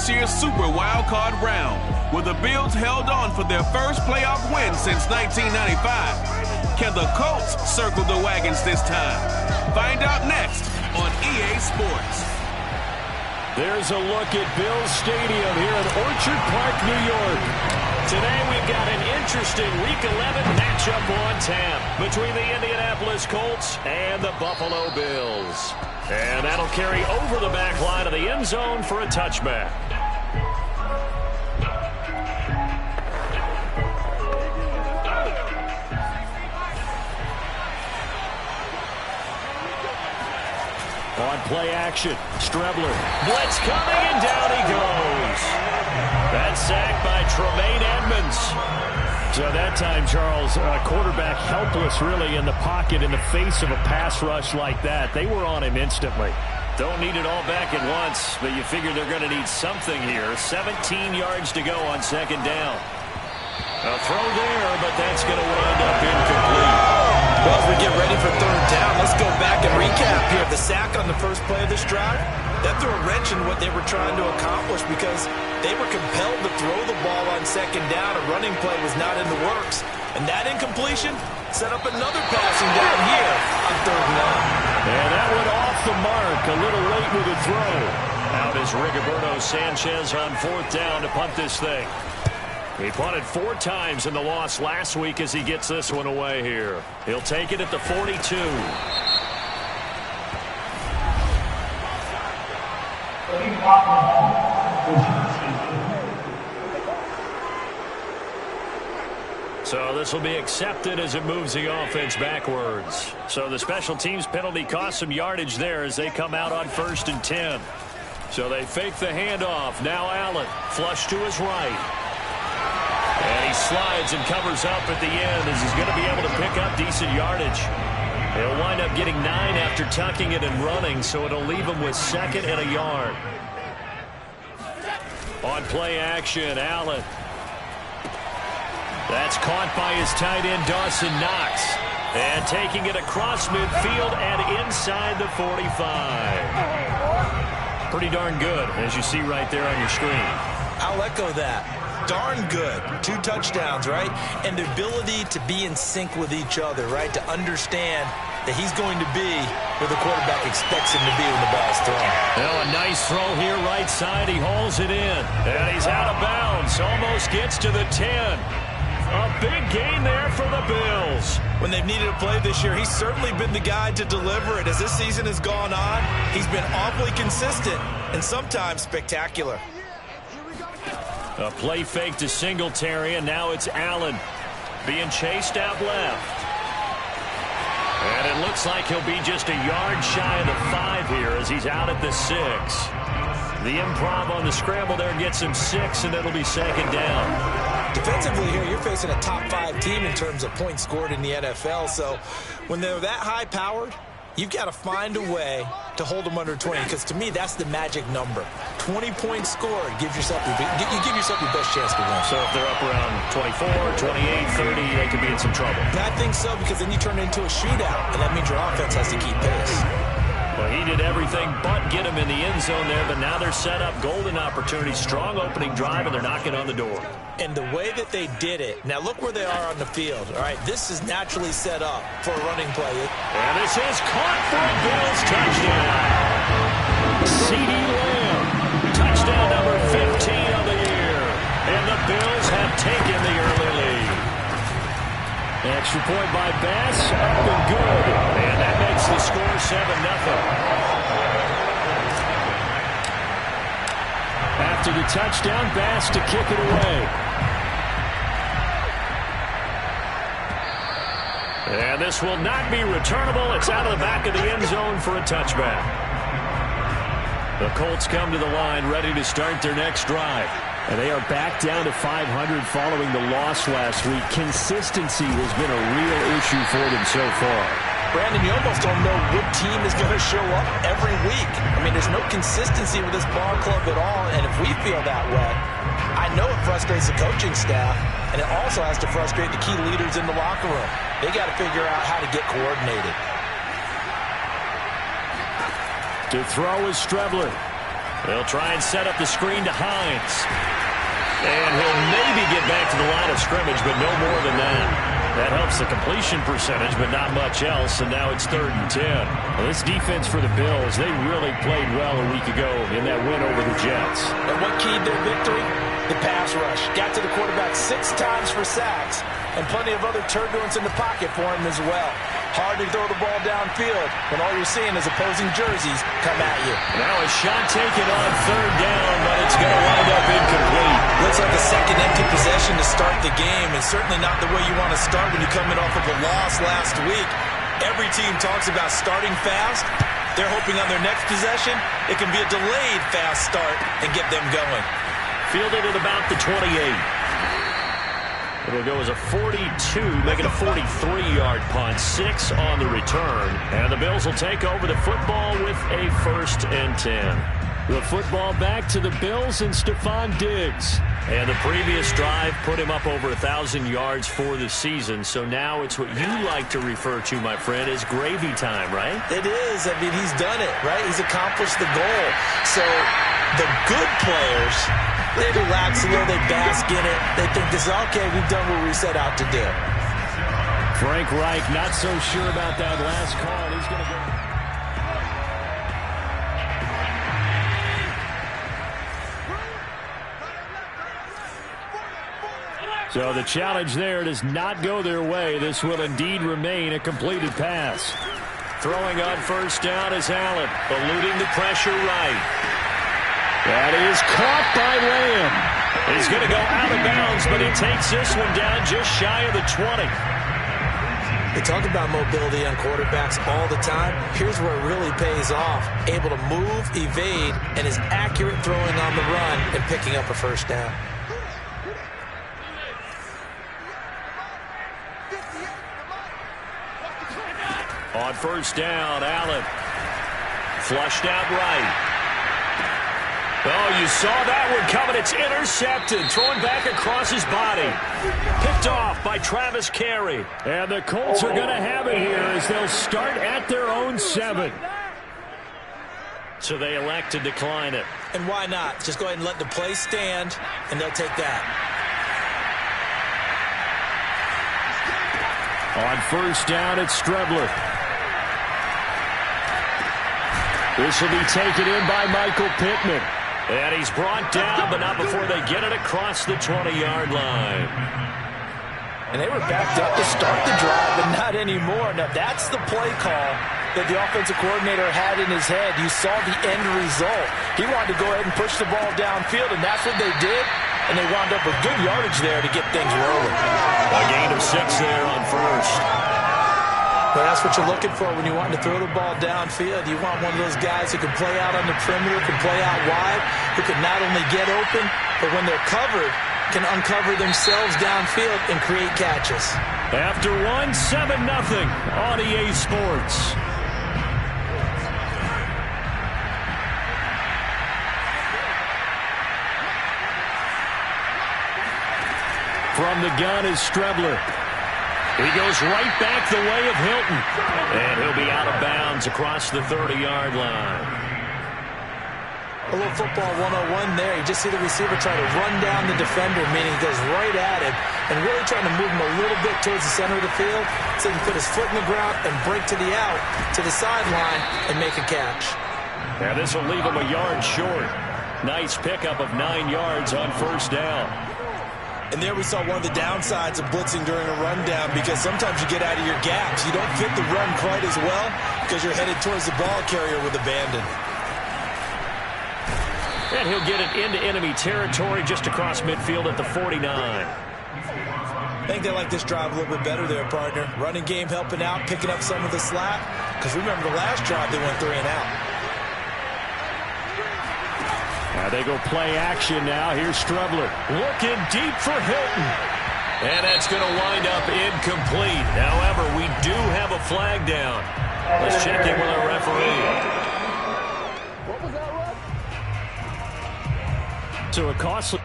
this year's Super Wild Card round, where the Bills held on for their first playoff win since 1995. Can the Colts circle the wagons this time? Find out next on EA Sports. There's a look at Bills Stadium here in Orchard Park, New York. Today we've got an interesting Week 11 matchup on tap between the Indianapolis Colts and the Buffalo Bills. And that'll carry over the back line of the end zone for a touchback. On play action, Strebler. Blitz coming, and down he goes. That's sacked by Tremaine Edmonds. So that time, Charles, quarterback helpless really in the pocket in the face of a pass rush like that. They were on him instantly. Don't need it all back at once, but you figure they're going to need something here. 17 yards to go on second down. A throw there, but that's going to wind up incomplete. Well, as we get ready for third down, let's go back and recap here. The sack on the first play of this drive, that threw a wrench in what they were trying to accomplish because they were compelled to throw the ball on second down. A running play was not in the works. And that incompletion set up another passing down here on third and long. And that went off the mark. A little late with the throw. Out is Rigoberto Sanchez on fourth down to punt this thing. He punted 4 times in the loss last week as he gets this one away here. He'll take it at the 42. So this will be accepted as it moves the offense backwards. So the special teams penalty cost some yardage there as they come out on 1st and 10. So they fake the handoff. Now Allen, flush to his right. And he slides and covers up at the end as he's going to be able to pick up decent yardage. He'll wind up getting 9 after tucking it and running, so it'll leave him with 2nd and a yard. On play action, Allen. That's caught by his tight end, Dawson Knox. And taking it across midfield and inside the 45. Pretty darn good, as you see right there on your screen. I'll echo that. Darn good. 2 touchdowns, right? And the ability to be in sync with each other, right? To understand that he's going to be where the quarterback expects him to be when the ball's thrown. Well, a nice throw here right side. He hauls it in. And he's out of bounds. Almost gets to the 10. A big gain there for the Bills. When they've needed a play this year, he's certainly been the guy to deliver it. As this season has gone on, he's been awfully consistent and sometimes spectacular. A play fake to Singletary, and now it's Allen being chased out left. And it looks like he'll be just a yard shy of the 5 here as he's out at the 6. The improv on the scramble there gets him 6, and it'll be 2nd down. Defensively here, you're facing a top 5 team in terms of points scored in the NFL. So when they're that high-powered, you've got to find a way to hold them under 20, because to me, that's the magic number. 20 points scored gives yourself you give yourself your best chance to win. So if they're up around 24, 28, 30, they could be in some trouble. And I think so, because then you turn it into a shootout, and that means your offense has to keep pace. Well, he did everything but get him in the end zone there, but now they're set up. Golden opportunity, strong opening drive, and they're knocking on the door. And the way that they did it, now look where they are on the field. All right, this is naturally set up for a running play. And this is caught for a Bills touchdown. CeeDee Lamb, touchdown number 15 of the year. And the Bills have taken the early lead. Extra point by Bass, up and good. And that makes the score 7-0. After the touchdown, Bass to kick it away. And this will not be returnable. It's out of the back of the end zone for a touchback. The Colts come to the line ready to start their next drive. And they are back down to 500 following the loss last week. Consistency has been a real issue for them so far. Brandon, you almost don't know what team is going to show up every week. I mean, there's no consistency with this ball club at all, and if we feel that way, I know it frustrates the coaching staff, and it also has to frustrate the key leaders in the locker room. They got to figure out how to get coordinated. To throw is Strebler. They'll try and set up the screen to Hines. And he'll maybe get back to the line of scrimmage, but no more than that. That helps the completion percentage, but not much else, and now it's 3rd and 10. Well, this defense for the Bills, they really played well a week ago in that win over the Jets. And what keyed their victory? The pass rush. Got to the quarterback 6 times for sacks, and plenty of other turbulence in the pocket for him as well. Hard to throw the ball downfield when all you're seeing is opposing jerseys come at you. Now a shot taken on 3rd down, but it's going to wind up incomplete. Looks like a second empty possession to start the game, and certainly not the way you want to start when you're coming off of a loss last week. Every team talks about starting fast. They're hoping on their next possession it can be a delayed fast start and get them going. Fielded at about the 28. It'll go as a 42, making a 43-yard punt, 6 on the return. And the Bills will take over the football with a 1st and 10. The football back to the Bills and Stephon Diggs. And the previous drive put him up over 1,000 yards for the season. So now it's what you like to refer to, my friend, as gravy time, right? It is. I mean, he's done it, right? He's accomplished the goal. So the good players, they relax a little, they bask in it. They think this is okay, we've done what we set out to do. Frank Reich not so sure about that last call. He's going to go. So the challenge there does not go their way. This will indeed remain a completed pass. Throwing on 1st down is Allen, eluding the pressure right. That is caught by Lamb. He's going to go out of bounds, but he takes this one down just shy of the 20. They talk about mobility on quarterbacks all the time. Here's where it really pays off. Able to move, evade, and is accurate throwing on the run and picking up a 1st down. On 1st down, Allen flushed out right. Oh, you saw that one coming. It's intercepted. Throwing back across his body. Picked off by Travis Carey. And the Colts are going to have it here as they'll start at their own 7. So they elect to decline it. And why not? Just go ahead and let the play stand, and they'll take that. On 1st down, it's Strebler. This will be taken in by Michael Pittman. And he's brought down, but not before they get it across the 20-yard line. And they were backed up to start the drive, but not anymore. Now, that's the play call that the offensive coordinator had in his head. You saw the end result. He wanted to go ahead and push the ball downfield, and that's what they did. And they wound up with good yardage there to get things rolling. A gain of 6 there on 1st. But that's what you're looking for when you want to throw the ball downfield. You want one of those guys who can play out on the perimeter, can play out wide, who can not only get open, but when they're covered, can uncover themselves downfield and create catches. After 7-0 on EA Sports. From the gun is Strebler. He goes right back the way of Hilton. And he'll be out of bounds across the 30-yard line. A little football 101 there. You just see the receiver try to run down the defender, meaning he goes right at him and really trying to move him a little bit towards the center of the field so he can put his foot in the ground and break to the out, to the sideline, and make a catch. Now this will leave him a yard short. Nice pickup of 9 yards on 1st down. And there we saw one of the downsides of blitzing during a rundown, because sometimes you get out of your gaps. You don't fit the run quite as well because you're headed towards the ball carrier with abandon. And he'll get it into enemy territory just across midfield at the 49. I think they like this drive a little bit better there, partner. Running game helping out, picking up some of the slack. Because remember the last drive, they went 3 and out. Now they go play action now. Here's Strebler looking deep for Hilton. And that's going to wind up incomplete. However, we do have a flag down. Let's check in with our referee. What was that, Russ? So a costly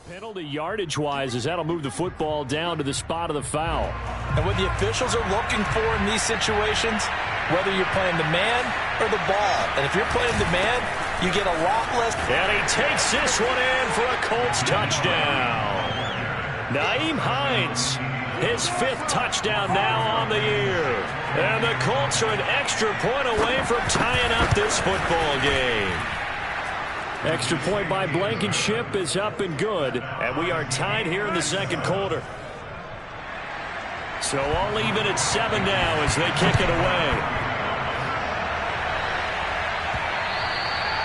penalty. Penalty yardage-wise, as that'll move the football down to the spot of the foul. And what the officials are looking for in these situations, whether you're playing the man or the ball. And if you're playing the man, you get a lot less. And he takes this one in for a Colts touchdown. Nyheim Hines, his 5th touchdown now on the year. And the Colts are an extra point away from tying up this football game. Extra point by Blankenship is up and good. And we are tied here in the second quarter. So all even at 7 now as they kick it away.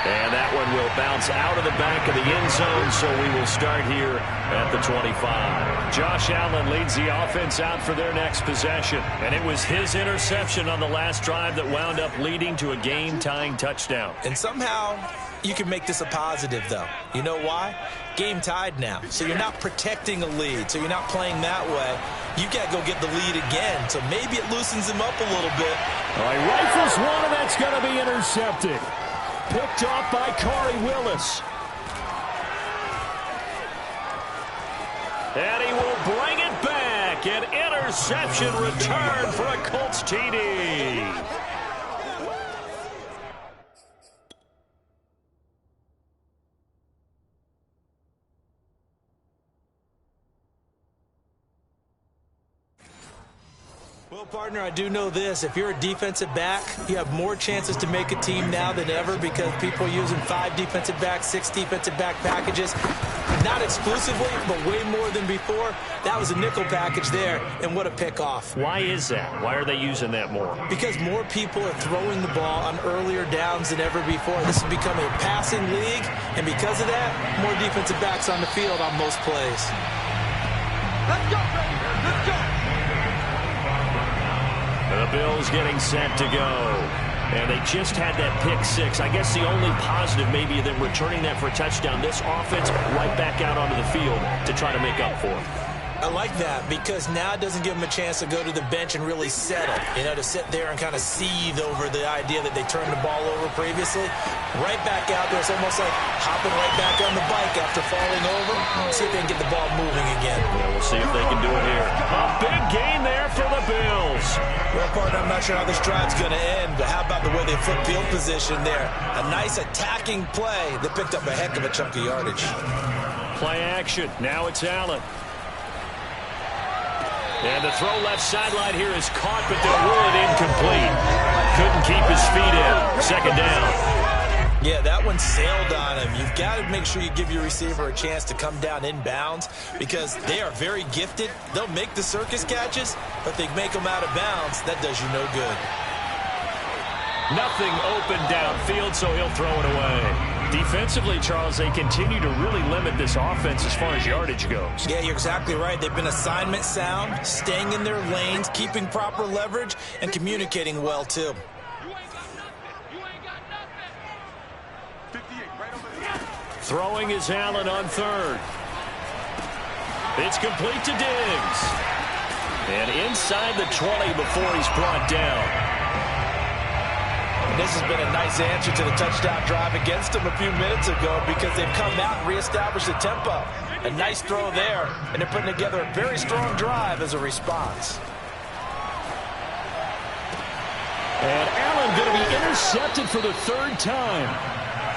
And that one will bounce out of the back of the end zone, so we will start here at the 25. Josh Allen leads the offense out for their next possession. And it was his interception on the last drive that wound up leading to a game-tying touchdown. And somehow you can make this a positive, though. You know why? Game tied now. So you're not protecting a lead, so you're not playing that way. You got to go get the lead again, so maybe it loosens him up a little bit. All right, rifles one, and that's going to be intercepted. Picked off by Corey Willis. And he will bring it back. An interception return for a Colts TD. Well, partner, I do know this. If you're a defensive back, you have more chances to make a team now than ever because people are using 5 defensive backs, 6 defensive back packages. Not exclusively, but way more than before. That was a nickel package there, and what a pickoff. Why is that? Why are they using that more? Because more people are throwing the ball on earlier downs than ever before. This has become a passing league, and because of that, more defensive backs on the field on most plays. Let's go, baby. Let's go. The Bills getting set to go. And they just had that pick 6. I guess the only positive maybe them returning that for a touchdown. This offense right back out onto the field to try to make up for it. I like that because now it doesn't give them a chance to go to the bench and really settle. You know, to sit there and kind of seethe over the idea that they turned the ball over previously. Right back out there. It's almost like hopping right back on the bike after falling over. See if they can get the ball moving again. Yeah, we'll see if they can do it here. A big gain there for the Bills. Well, partner, I'm not sure how this drive's going to end, but how about the way they flip field position there? A nice attacking play that picked up a heck of a chunk of yardage. Play action. Now it's Allen. And the throw left sideline here is caught, but they'll rule it incomplete. Couldn't keep his feet in. Second down. Yeah, that one sailed on him. You've got to make sure you give your receiver a chance to come down inbounds because they are very gifted. They'll make the circus catches, but they make them out of bounds. That does you no good. Nothing open downfield, so he'll throw it away. Defensively, Charles, they continue to really limit this offense as far as yardage goes. Yeah, you're exactly right. They've been assignment sound, staying in their lanes, keeping proper leverage, and communicating well, too. Throwing is Allen on 3rd. It's complete to Diggs. And inside the 20 before he's brought down. This has been a nice answer to the touchdown drive against them a few minutes ago because they've come out and reestablished the tempo. A nice throw there, and they're putting together a very strong drive as a response. And Allen going to be intercepted for the 3rd time.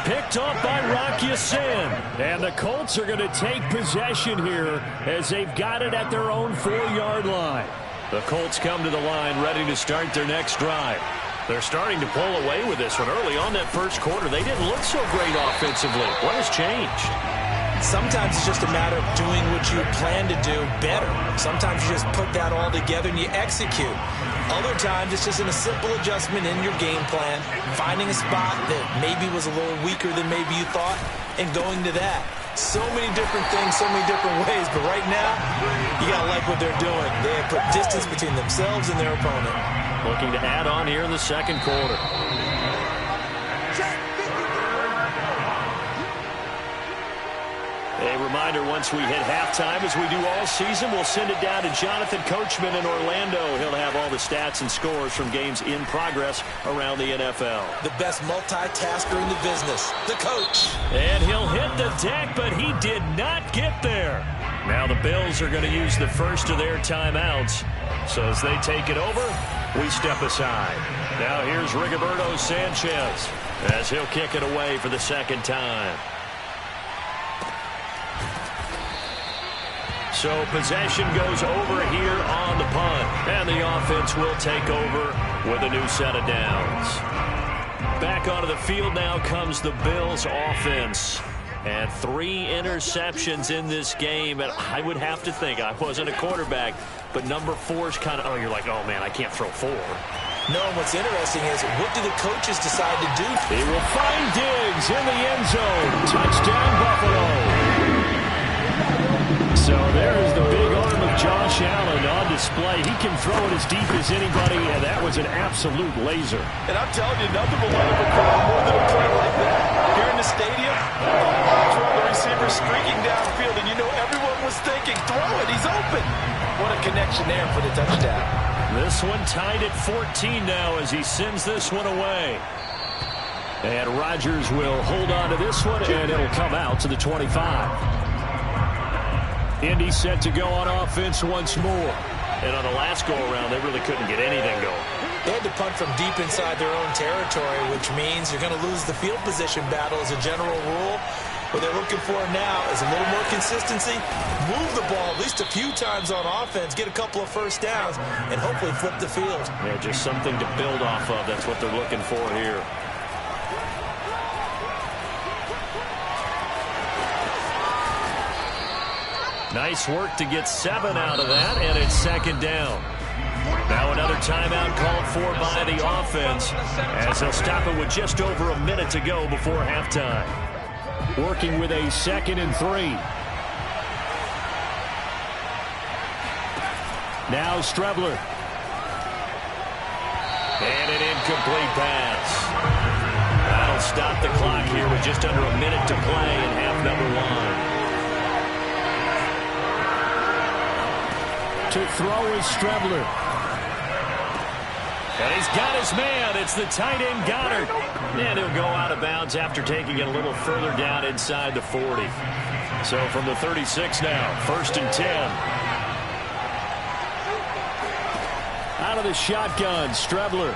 Picked off by Rocky Sin. And the Colts are going to take possession here as they've got it at their own 4-yard line. The Colts come to the line ready to start their next drive. They're starting to pull away with this one. Early on that first quarter, they didn't look so great offensively. What has changed? Sometimes it's just a matter of doing what you plan to do better. Sometimes you just put that all together and you execute. Other times it's just a simple adjustment in your game plan, finding a spot that maybe was a little weaker than maybe you thought, and going to that. So many different things, so many different ways, but right now, you got to like what they're doing. They have put distance between themselves and their opponent. Looking to add on here in the second quarter. A reminder, once we hit halftime, as we do all season, we'll send it down to Jonathan Coachman in Orlando. He'll have all the stats and scores from games in progress around the NFL. The best multitasker in the business, the coach. And he'll hit the deck, but he did not get there. Now the Bills are going to use the first of their timeouts. So as they take it over, we step aside. Now here's Rigoberto Sanchez as he'll kick it away for the second time. So possession goes over here on the punt. And the offense will take over with a new set of downs. Back onto the field now comes the Bills offense. And 3 interceptions in this game. And I would have to think, I wasn't a quarterback, but number 4 is kind of, oh, you're like, oh, man, I can't throw 4. No, what's interesting is, what do the coaches decide to do? He will find Diggs in the end zone. Touchdown, Buffalo. So there's the big arm of Josh Allen on display. He can throw it as deep as anybody, and that was an absolute laser. And I'm telling you, nothing will light up a crowd more than a play like that. Here in the stadium, all eyes were on the receiver streaking downfield, and you know everyone was thinking, throw it, he's open. What a connection there for the touchdown. This one tied at 14 now as he sends this one away. And Rodgers will hold on to this one, and it'll come out to the 25. Indy set to go on offense once more. And on the last go-around, they really couldn't get anything going. They had to punt from deep inside their own territory, which means you're going to lose the field position battle as a general rule. What they're looking for now is a little more consistency, move the ball at least a few times on offense, get a couple of first downs, and hopefully flip the field. Yeah, just something to build off of. That's what they're looking for here. Nice work to get 7 out of that, and it's second down. Now another timeout called for by the offense as they'll stop it with just over a minute to go before halftime. Working with a 2nd and 3. Now Strebler. And an incomplete pass. That'll stop the clock here with just under a minute to play in half number 1. To throw is Strebler. And he's got his man. It's the tight end Goddard. And he'll go out of bounds after taking it a little further down inside the 40. So from the 36 now, 1st and 10. Out of the shotgun, Strebler.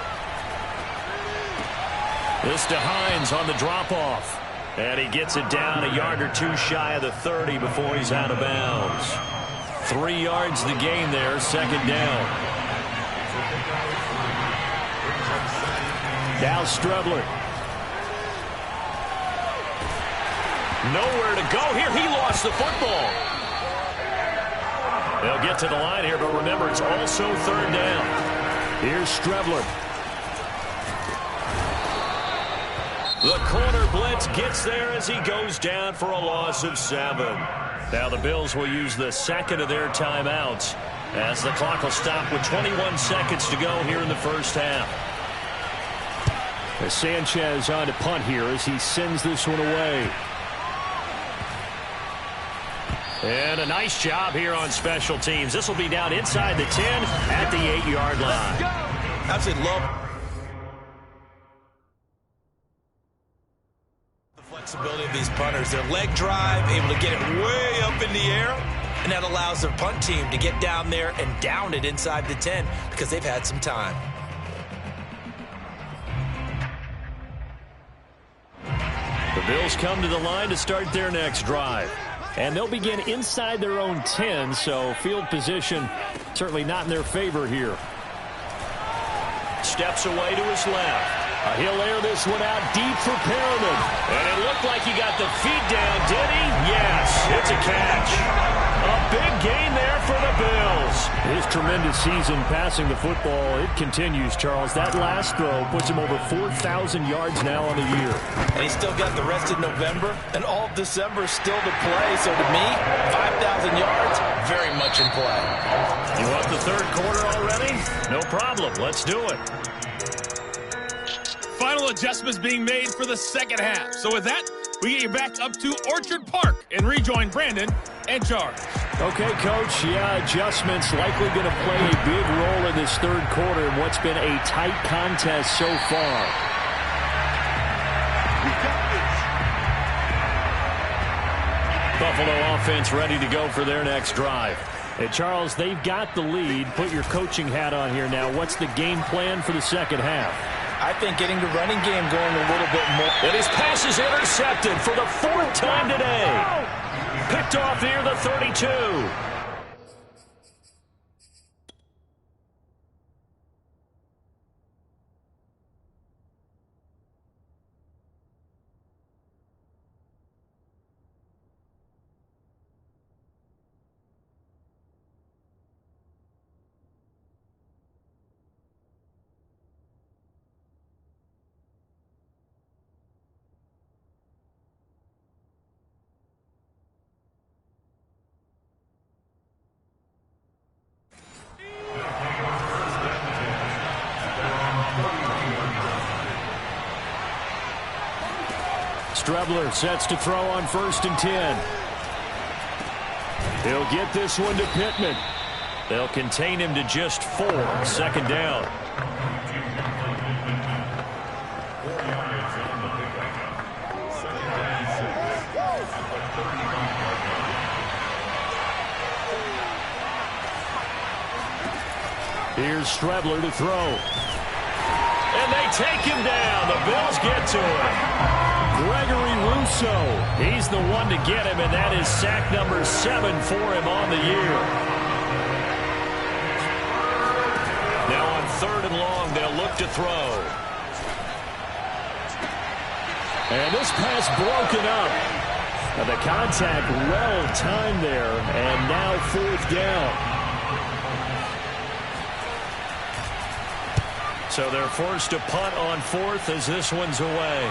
This to Hines on the drop-off. And he gets it down a yard or 2 shy of the 30 before he's out of bounds. 3 yards the gain there, 2nd down. Now Strebler. Nowhere to go here. He lost the football. They'll get to the line here, but remember, it's also 3rd down. Here's Strebler. The corner blitz gets there as he goes down for a loss of 7. Now the Bills will use the 2nd of their timeouts as the clock will stop with 21 seconds to go here in the first half. As Sanchez on to punt here as he sends this one away. And a nice job here on special teams. This will be down inside the 10 at the 8-yard line. Absolutely love the flexibility of these punters. Their leg drive, able to get it way up in the air, and that allows their punt team to get down there and down it inside the 10 because they've had some time. The Bills come to the line to start their next drive. And they'll begin inside their own 10, so field position certainly not in their favor here. Steps away to his left. He'll air this one out deep for Perriman. And it looked like he got the feet down, did he? Yes, it's a catch. A big gain there for the Bills. His tremendous season passing the football, it continues, Charles. That last throw puts him over 4,000 yards now on the year. And he's still got the rest of November and all of December still to play. So to me, 5,000 yards, very much in play. You want the third quarter already? No problem. Let's do it. Final adjustments being made for the second half. So with that, we get you back up to Orchard Park and rejoin Brandon and Charles. Okay, Coach. Yeah, adjustments likely going to play a big role in this third quarter in what's been a tight contest so far. Buffalo offense ready to go for their next drive. Hey, Charles, they've got the lead. Put your coaching hat on here now. What's the game plan for the second half? I think getting the running game going a little bit more. And his pass is intercepted for the fourth time today. Picked off near the 32. Strebler sets to throw on 1st and 10. He'll get this one to Pittman. They'll contain him to just 4. 2nd down. Here's Strebler to throw. And they take him down. The Bills get to him. Gregory Rousseau, he's the one to get him, and that is sack number 7 for him on the year. Now on 3rd and long, they'll look to throw. And this pass broken up. Now the contact well timed there, and now 4th down. So they're forced to punt on 4th as this one's away.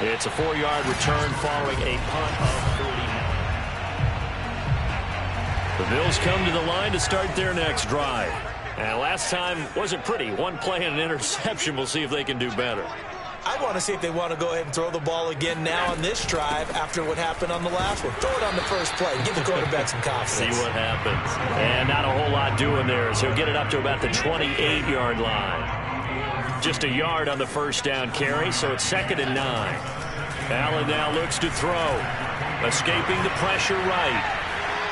It's a 4-yard return following a punt of 39. The Bills come to the line to start their next drive. And last time wasn't pretty. One play and an interception. We'll see if they can do better. I want to see if they want to go ahead and throw the ball again now on this drive after what happened on the last one. Throw it on the first play. Give the quarterback some confidence. See what happens. And not a whole lot doing there. So he'll get it up to about the 28-yard line. Just a yard on the first down carry, so it's 2nd and 9. Allen now looks to throw. Escaping the pressure right.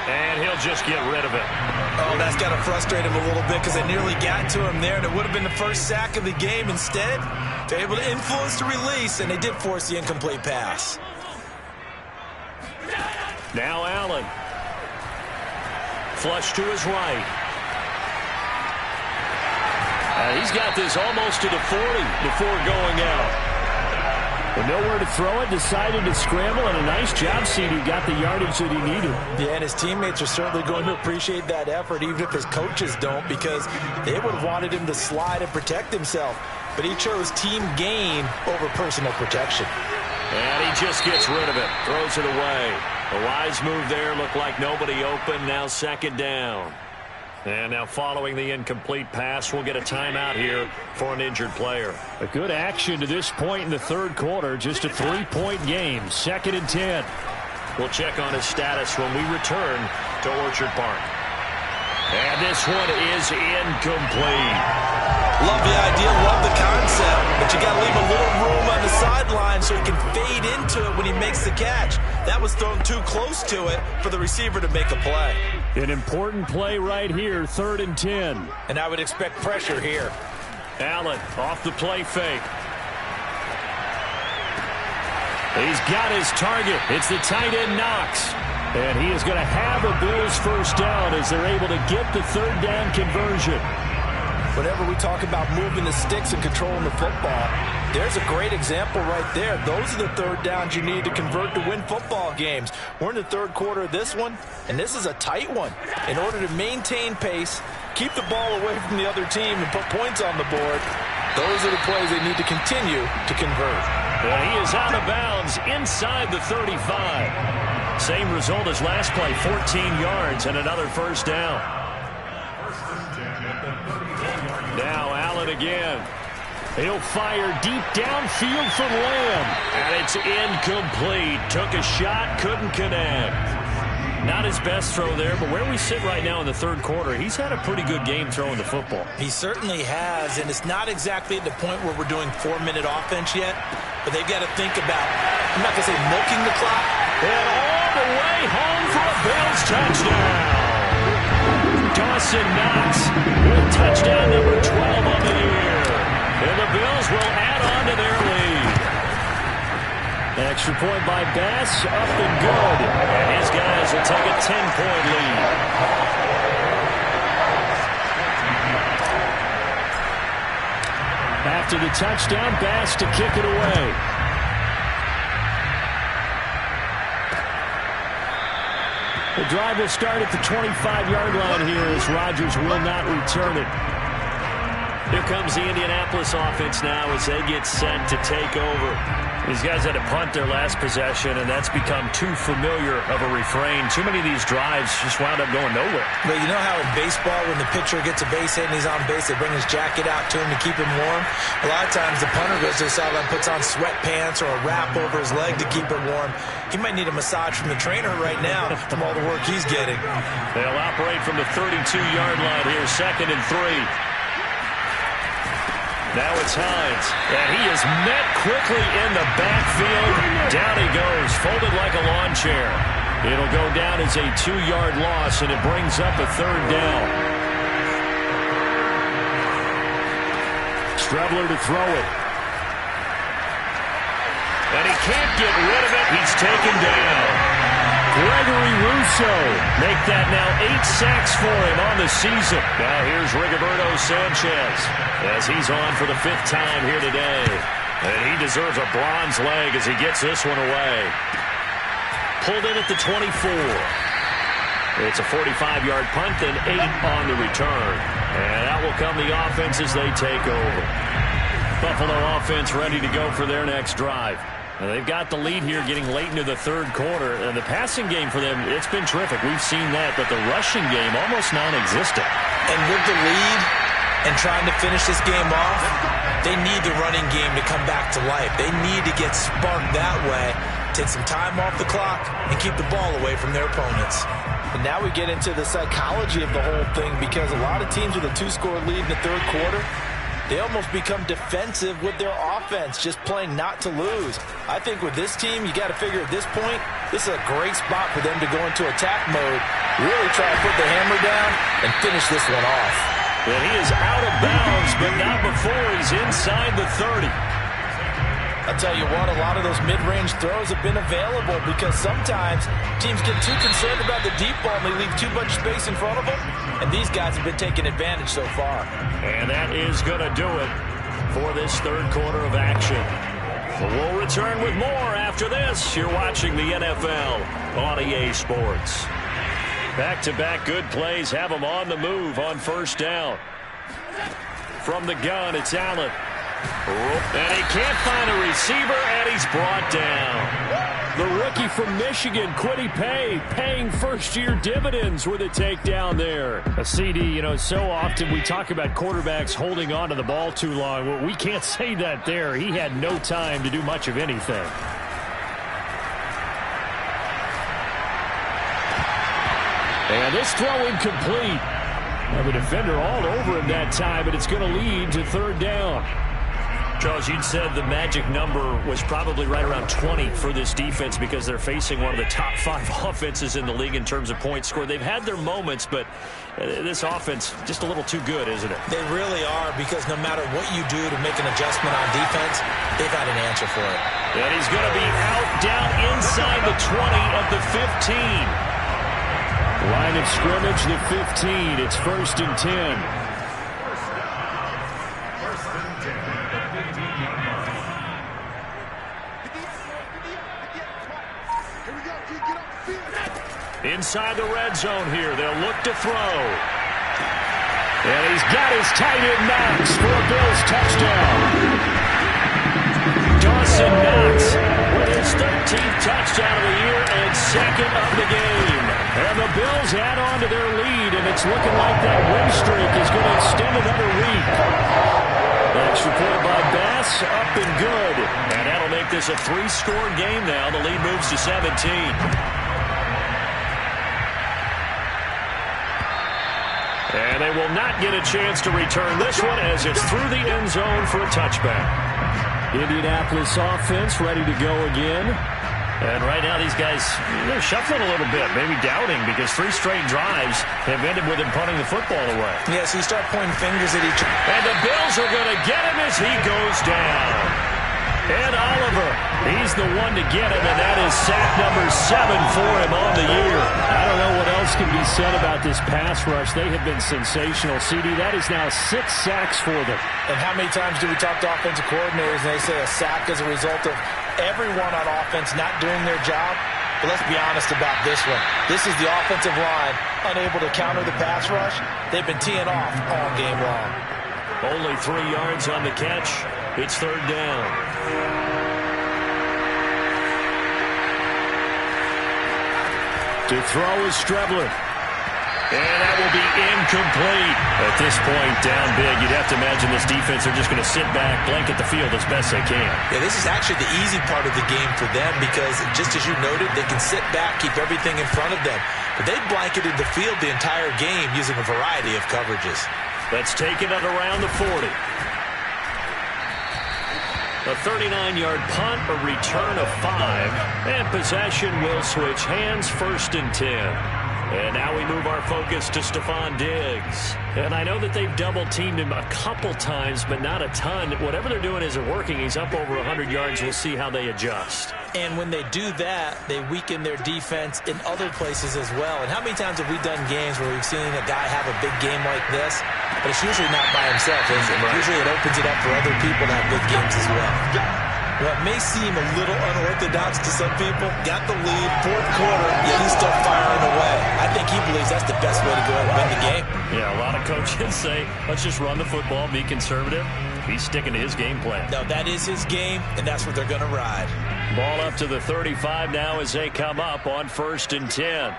And he'll just get rid of it. Oh, that's got to frustrate him a little bit because they nearly got to him there, and it would have been the first sack of the game. Instead, they're able to influence the release, and they did force the incomplete pass. Now Allen. Flush to his right. He's got this almost to the 40 before going out. But nowhere to throw it, decided to scramble, and a nice job, CD. Got the yardage that he needed. Yeah, and his teammates are certainly going to appreciate that effort, even if his coaches don't, because they would have wanted him to slide and protect himself. But he chose team gain over personal protection. And he just gets rid of it, throws it away. A wise move there, looked like nobody open, now 2nd down. And now following the incomplete pass, we'll get a timeout here for an injured player. A good action to this point in the third quarter. Just a 3-point game. 2nd and 10. We'll check on his status when we return to Orchard Park. And this one is incomplete. Love the idea, love the concept, but you got to leave a little room on the sideline so he can fade into it when he makes the catch. That was thrown too close to it for the receiver to make a play. An important play right here, 3rd and 10. And I would expect pressure here. Allen off the play fake. He's got his target. It's the tight end Knox. And he is going to have a Bills first down as they're able to get the 3rd down conversion. Whenever we talk about moving the sticks and controlling the football, there's a great example right there. Those are the 3rd downs you need to convert to win football games. We're in the 3rd quarter of this one, and this is a tight one. In order to maintain pace, keep the ball away from the other team, and put points on the board, those are the plays they need to continue to convert. Well, he is out of bounds inside the 35. Same result as last play, 14 yards and another first down. Now Allen again. He'll fire deep downfield for Lamb. And it's incomplete. Took a shot, couldn't connect. Not his best throw there, but where we sit right now in the third quarter, he's had a pretty good game throwing the football. He certainly has, and it's not exactly at the point where we're doing 4-minute offense yet, but they've got to think about, I'm not going to say milking the clock. And all the way home for a Bills touchdown. Dawson Knox with touchdown number 12 on the year. And the Bills will add on to their lead. Extra point by Bass, up and good. And his guys will take a 10-point lead. After the touchdown, Bass to kick it away. The drive will start at the 25-yard line here as Rodgers will not return it. Here comes the Indianapolis offense now as they get set to take over. These guys had to punt their last possession, and that's become too familiar of a refrain. Too many of these drives just wound up going nowhere. But you know how in baseball, when the pitcher gets a base hit and he's on base, they bring his jacket out to him to keep him warm? A lot of times the punter goes to the sideline, puts on sweatpants or a wrap over his leg to keep it warm. He might need a massage from the trainer right now from all the work he's getting. They'll operate from the 32-yard line here, 2nd and 3. Now it's Hines, and he is met quickly in the backfield. Down he goes, folded like a lawn chair. It'll go down as a 2-yard loss, and it brings up a 3rd down. Strebler to throw it. And he can't get rid of it. He's taken down. Gregory Rousseau make that now 8 sacks for him on the season. Now here's Rigoberto Sanchez as he's on for the 5th time here today. And he deserves a bronze leg as he gets this one away. Pulled in at the 24. It's a 45-yard punt, then 8 on the return. And out will come the offense as they take over. Buffalo offense ready to go for their next drive. And they've got the lead here getting late into the 3rd quarter. And the passing game for them, it's been terrific. We've seen that, but the rushing game almost non-existent. And with the lead and trying to finish this game off, they need the running game to come back to life. They need to get sparked that way, take some time off the clock, and keep the ball away from their opponents. And now we get into the psychology of the whole thing, because a lot of teams with a 2-score lead in the 3rd quarter, they almost become defensive with their offense, just playing not to lose. I think with this team, you got to figure at this point, this is a great spot for them to go into attack mode, really try to put the hammer down and finish this one off. And he is out of bounds, but not before he's inside the 30. I'll tell you what, a lot of those mid-range throws have been available because sometimes teams get too concerned about the deep ball and they leave too much space in front of them. And these guys have been taking advantage so far. And that is going to do it for this 3rd quarter of action. But we'll return with more after this. You're watching the NFL on EA Sports. Back-to-back good plays have them on the move on 1st down. From the gun, it's Allen. And he can't find a receiver, and he's brought down. The rookie from Michigan, Kwity Paye, paying first-year dividends with a takedown there. A CD, so often we talk about quarterbacks holding on to the ball too long. Well, we can't say that there. He had no time to do much of anything. And this throw incomplete. Have a defender all over him that time, but it's going to lead to 3rd down. Charles, you'd said the magic number was probably right around 20 for this defense because they're facing one of the top 5 offenses in the league in terms of points scored. They've had their moments, but this offense just a little too good, isn't it? They really are, because no matter what you do to make an adjustment on defense, they've had an answer for it. And he's going to be out down inside the 20 at the 15. Line of scrimmage, the 15. It's 1st and 10. Inside the red zone here. They'll look to throw. And he's got his tight end Knox for a Bills touchdown. Dawson Knox with his 13th touchdown of the year and 2nd of the game. And the Bills add on to their lead, and it's looking like that win streak is going to extend another week. Extra point by this a 3-score game now. The lead moves to 17. And they will not get a chance to return this one as it's through the end zone for a touchback. Indianapolis offense ready to go again. And right now these guys, they're shuffling a little bit, maybe doubting, because 3 straight drives have ended with him punting the football away. Yeah, so you start pointing fingers at each other. And the Bills are going to get him as he goes down. And Oliver, he's the one to get him, and that is sack number 7 for him on the year. I don't know what else can be said about this pass rush. They have been sensational. CD, that is now 6 sacks for them. And how many times do we talk to offensive coordinators and they say a sack is a result of everyone on offense not doing their job? But let's be honest about this one. This is the offensive line unable to counter the pass rush. They've been teeing off all game long. Only 3 yards on the catch. It's 3rd down. To throw is Strebler. And that will be incomplete. At this point, down big, you'd have to imagine this defense are just going to sit back, blanket the field as best they can. Yeah, this is actually the easy part of the game for them because, just as you noted, they can sit back, keep everything in front of them. But they blanketed the field the entire game using a variety of coverages. Let's take it at around the 40. A 39-yard punt, a return of 5, and possession will switch hands, 1st and 10. And now we move our focus to Stephon Diggs. And I know that they've double-teamed him a couple times, but not a ton. Whatever they're doing isn't working. He's up over 100 yards. We'll see how they adjust. And when they do that, they weaken their defense in other places as well. And how many times have we done games where we've seen a guy have a big game like this? But it's usually not by himself, is it? Right. Usually it opens it up for other people to have big games as well. What may seem a little unorthodox to some people, got the lead, 4th quarter, yet he's still firing away. I think he believes that's the best way to go ahead and win the game. Yeah, a lot of coaches say, let's just run the football, be conservative. He's sticking to his game plan. No, that is his game, and that's what they're going to ride. Ball up to the 35 now as they come up on 1st and 10.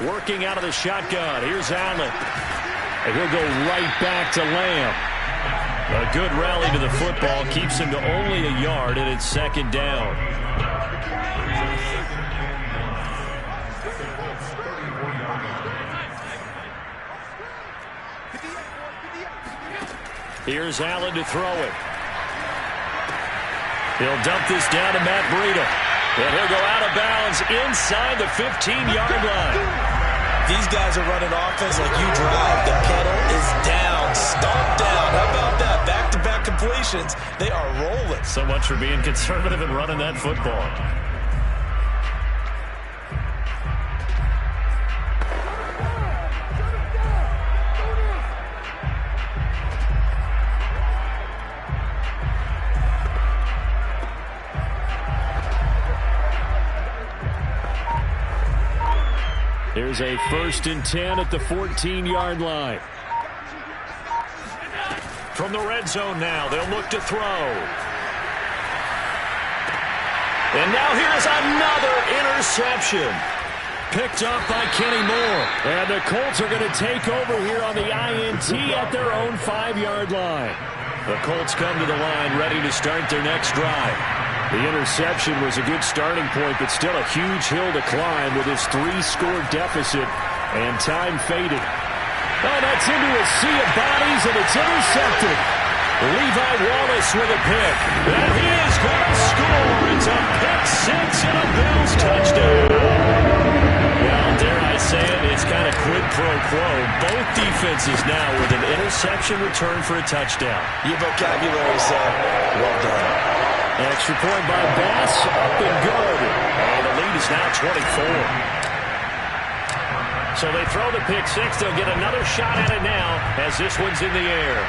Working out of the shotgun. Here's Allen. And he'll go right back to Lamb. A good rally to the football keeps him to only a yard, and it's 2nd down. Here's Allen to throw it. He'll dump this down to Matt Breida. And he'll go out of bounds inside the 15-yard line. These guys are running offense like you drive. The pedal is down, stomped down. How about that? Back-to-back completions. They are rolling. So much for being conservative and running that football. Here's a 1st and 10 at the 14-yard line. From the red zone now, they'll look to throw. And now here's another interception. Picked up by Kenny Moore. And the Colts are going to take over here on the INT at their own 5-yard line. The Colts come to the line ready to start their next drive. The interception was a good starting point, but still a huge hill to climb with his 3-score deficit and time fading. Oh, that's into a sea of bodies, and it's intercepted. Levi Wallace with a pick. And he is going to score. It's a pick 6 and a Bills touchdown. Well, dare I say it, it's kind of quid pro quo. Both defenses now with an interception return for a touchdown. Your vocabulary, sir. Well done. Extra point by Bass, up and good. And the lead is now 24. So they throw the pick 6. They'll get another shot at it now as this one's in the air.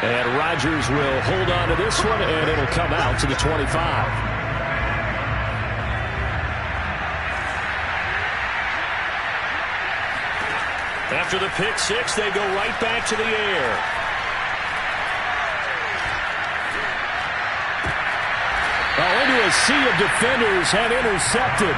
And Rodgers will hold on to this one, and it'll come out to the 25. After the pick 6, they go right back to the air. Oh, into into a sea of defenders and intercepted.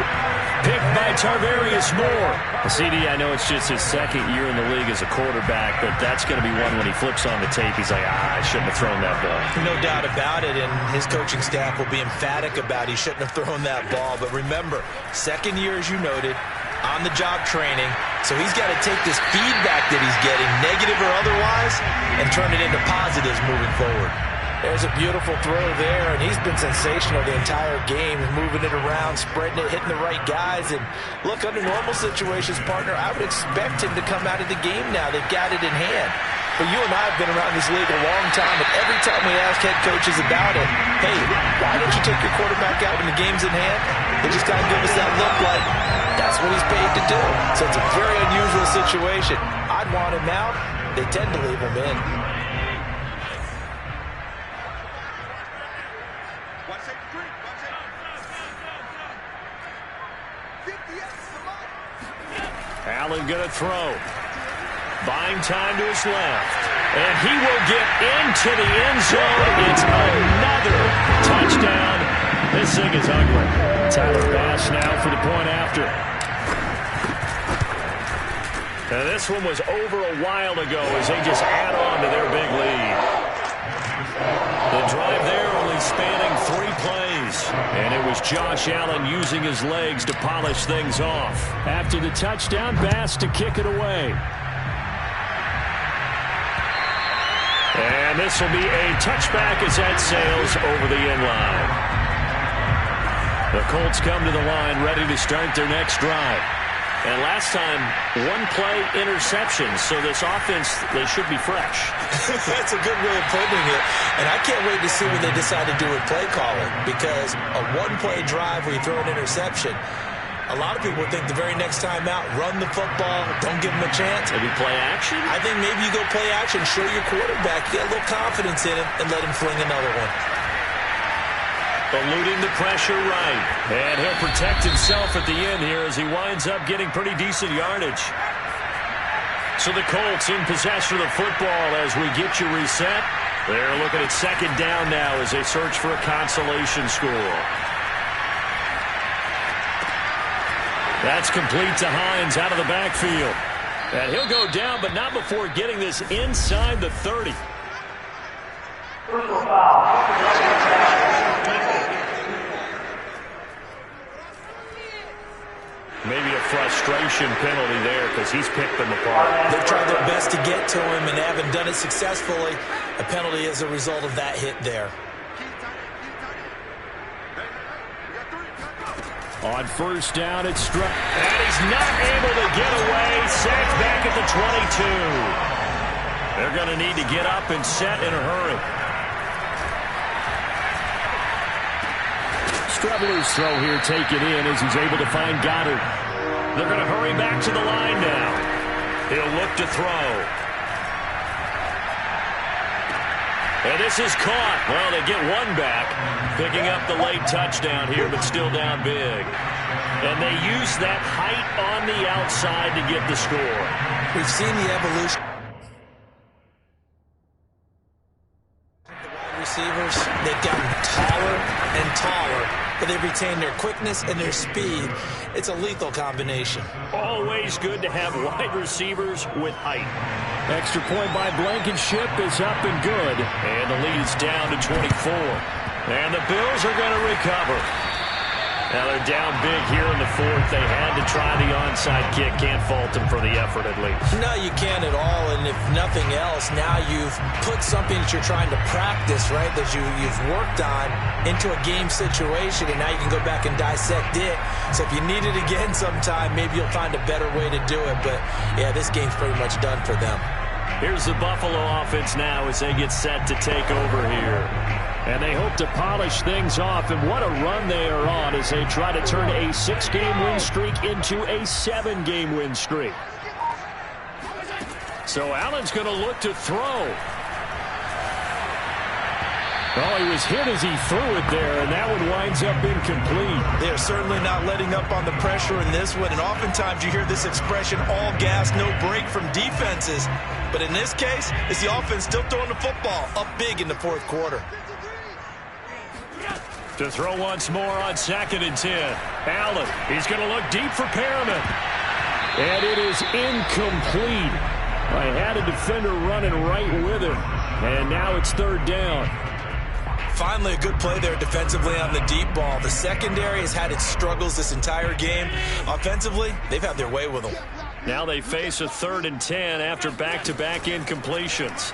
Picked by Tarvarius Moore. CD, I know it's just his second year in the league as a quarterback, but that's going to be one when he flips on the tape, he's like, I shouldn't have thrown that ball. No doubt about it, and his coaching staff will be emphatic about he shouldn't have thrown that ball. But remember, second year, as you noted, on-the-job training, so he's got to take this feedback that he's getting, negative or otherwise, and turn it into positives moving forward. There's a beautiful throw there, and he's been sensational the entire game, moving it around, spreading it, hitting the right guys. And look, under normal situations, partner, I would expect him to come out of the game now. They've got it in hand. But you and I have been around this league a long time, and every time we ask head coaches about it, hey, why don't you take your quarterback out when the game's in hand? They just kind of give us that look like that's what he's paid to do. So it's a very unusual situation. I'd want him out. They tend to leave him in. Allen going to throw. Buying time to his left. And he will get into the end zone. It's another touchdown. This thing is ugly. Tyler Bass now for the point after. And this one was over a while ago as they just add on to their big lead. The drive there only spanning 3 plays. And it was Josh Allen using his legs to polish things off. After the touchdown, Bass to kick it away. And this will be a touchback as that sails over the end line. The Colts come to the line ready to start their next drive. And last time, 1-play interception, so this offense, they should be fresh. That's a good way of putting it. And I can't wait to see what they decide to do with play calling, because a 1-play drive where you throw an interception, a lot of people think the very next time out, run the football, don't give them a chance. Maybe play action? I think maybe you go play action, show your quarterback, get a little confidence in him, and let him fling another one. Eluding the pressure right. And he'll protect himself at the end here as he winds up getting pretty decent yardage. So the Colts in possession of the football as we get you reset. They're looking at second down now as they search for a consolation score. That's complete to Hines out of the backfield. And he'll go down, but not before getting this inside the 30. Maybe a frustration penalty there because he's picked them apart. They've tried their best to get to him and haven't done it successfully. A penalty as a result of that hit there. On first down, it's struck. And he's not able to get away. Sacked back at the 22. They're going to need to get up and set in a hurry. Strebler's throw here taken in as he's able to find Goddard. They're going to hurry back to the line now. He'll look to throw. And this is caught. Well, they get one back, picking up the late touchdown here, but still down big. And they use that height on the outside to get the score. We've seen the evolution. The wide receivers, they've gotten taller and taller, but they've retained their quickness and their speed. It's a lethal combination. Always good to have wide receivers with height. Extra point by Blankenship is up and good. And the lead is down to 24. And the Bills are going to recover. Now they're down big here in the fourth. They had to try the onside kick. Can't fault them for the effort at least. No, you can't at all. And if nothing else, now you've put something that you're trying to practice, right, that you've worked on into a game situation, and now you can go back and dissect it. So if you need it again sometime, maybe you'll find a better way to do it. But, yeah, this game's pretty much done for them. Here's the Buffalo offense now as they get set to take over here. And they hope to polish things off, and what a run they are on as they try to turn a 6-game win streak into a 7-game win streak. So Allen's going to look to throw. Well, he was hit as he threw it there, and that one winds up incomplete. They're certainly not letting up on the pressure in this one, and oftentimes you hear this expression, all gas, no break from defenses. But in this case, it's the offense still throwing the football up big in the fourth quarter. To throw once more on 2nd and 10. Allen, he's going to look deep for Perriman. And it is incomplete. I had a defender running right with him. And now it's 3rd down. Finally, a good play there defensively on the deep ball. The secondary has had its struggles this entire game. Offensively, they've had their way with them. Now they face a 3rd and 10 after back-to-back incompletions.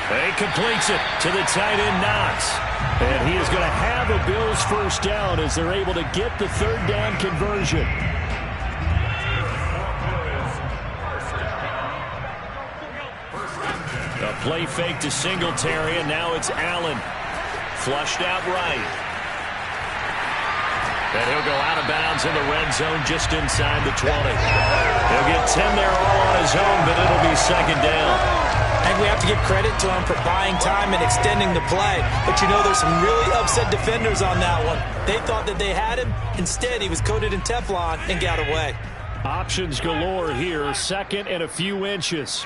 He completes it to the tight end, Knox. And he is going to have a Bills 1st down as they're able to get the 3rd down conversion. A play fake to Singletary, and now it's Allen. Flushed out right. And he'll go out of bounds in the red zone just inside the 20. He'll get 10 there all on his own, but it'll be 2nd down. And we have to give credit to him for buying time and extending the play. But, you know, there's some really upset defenders on that one. They thought that they had him. Instead, he was coated in Teflon and got away. Options galore here. 2nd and a few inches.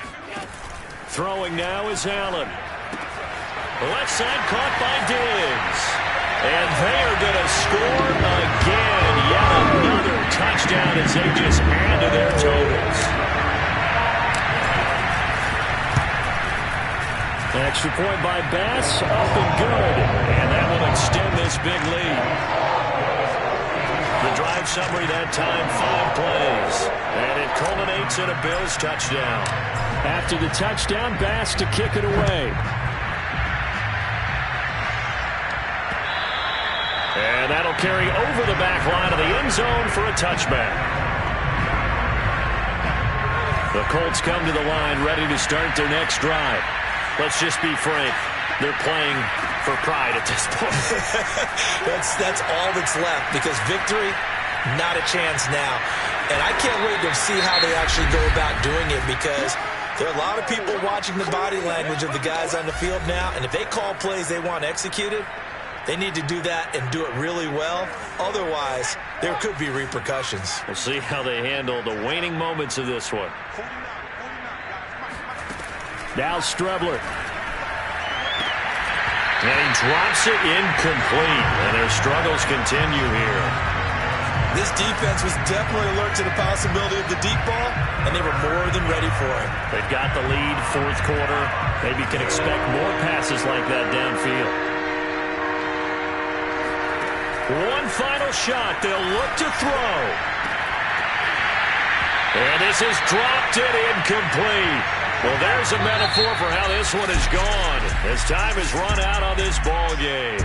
Throwing now is Allen. Left side caught by Diggs. And they are going to score again. Yet another touchdown as they just add to their totals. Extra point by Bass, up and good. And that will extend this big lead. The drive summary that time, 5 plays. And it culminates in a Bills touchdown. After the touchdown, Bass to kick it away. And that'll carry over the back line of the end zone for a touchback. The Colts come to the line ready to start their next drive. Let's just be frank. They're playing for pride at this point. That's all that's left because victory, not a chance now. And I can't wait to see how they actually go about doing it because there are a lot of people watching the body language of the guys on the field now. And if they call plays they want executed, they need to do that and do it really well. Otherwise, there could be repercussions. We'll see how they handle the waning moments of this one. Now Strebler. And he drops it incomplete. And their struggles continue here. This defense was definitely alert to the possibility of the deep ball, and they were more than ready for it. They've got the lead, 4th quarter. Maybe can expect more passes like that downfield. One final shot. They'll look to throw. And this is dropped it incomplete. Well, there's a metaphor for how this one is gone as time has run out on this ball game.